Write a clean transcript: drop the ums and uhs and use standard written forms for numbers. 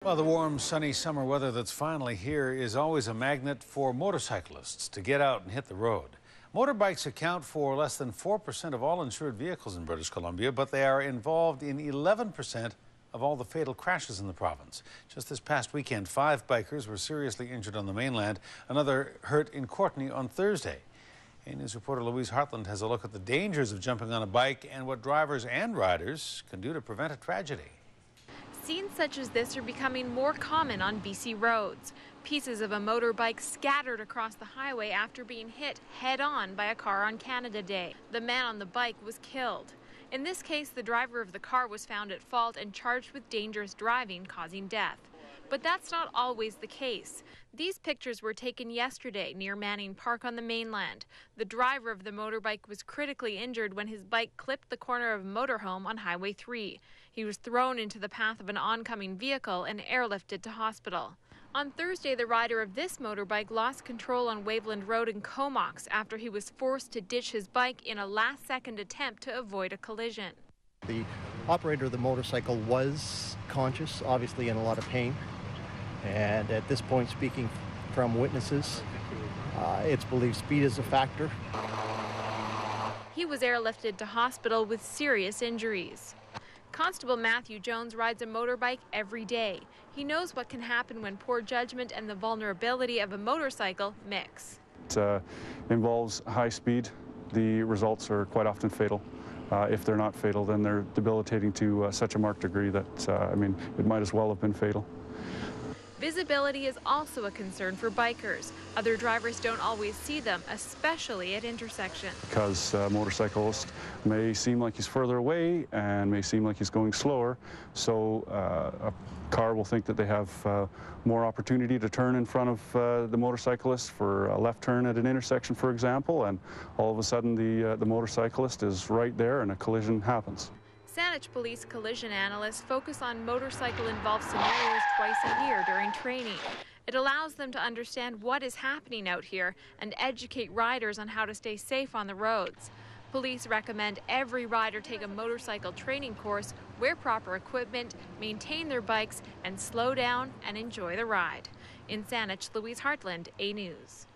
Well, the warm, sunny summer weather that's finally here is always a magnet for motorcyclists to get out and hit the road. Motorbikes account for less than 4% of all insured vehicles in British Columbia, but they are involved in 11% of all the fatal crashes in the province. Just this past weekend, 5 bikers were seriously injured on the mainland, another hurt in Courtenay on Thursday. News reporter Louise Hartland has a look at the dangers of jumping on a bike and what drivers and riders can do to prevent a tragedy. Scenes such as this are becoming more common on BC roads. Pieces of a motorbike scattered across the highway after being hit head-on by a car on Canada Day. The man on the bike was killed. In this case, the driver of the car was found at fault and charged with dangerous driving causing death. But that's not always the case. These pictures were taken yesterday near Manning Park on the mainland. The driver of the motorbike was critically injured when his bike clipped the corner of a motorhome on Highway 3. He was thrown into the path of an oncoming vehicle and airlifted to hospital. On Thursday, the rider of this motorbike lost control on Waveland Road in Comox after he was forced to ditch his bike in a last-second attempt to avoid a collision. The operator of the motorcycle was conscious, obviously in a lot of pain. And at this point, speaking from witnesses, it's believed speed is a factor. He was airlifted to hospital with serious injuries. Constable Matthew Jones rides a motorbike every day. He knows what can happen when poor judgment and the vulnerability of a motorcycle mix. It involves high speed. The results are quite often fatal. If they're not fatal, then they're debilitating to such a marked degree that, it might as well have been fatal. Visibility is also a concern for bikers. Other drivers don't always see them, especially at intersections. Because a motorcyclist may seem like he's further away and may seem like he's going slower, so a car will think that they have more opportunity to turn in front of the motorcyclist for a left turn at an intersection, for example, and all of a sudden the motorcyclist is right there and a collision happens. Saanich Police collision analysts focus on motorcycle-involved scenarios twice a year during training. It allows them to understand what is happening out here and educate riders on how to stay safe on the roads. Police recommend every rider take a motorcycle training course, wear proper equipment, maintain their bikes, and slow down and enjoy the ride. In Saanich, Louise Hartland, A News.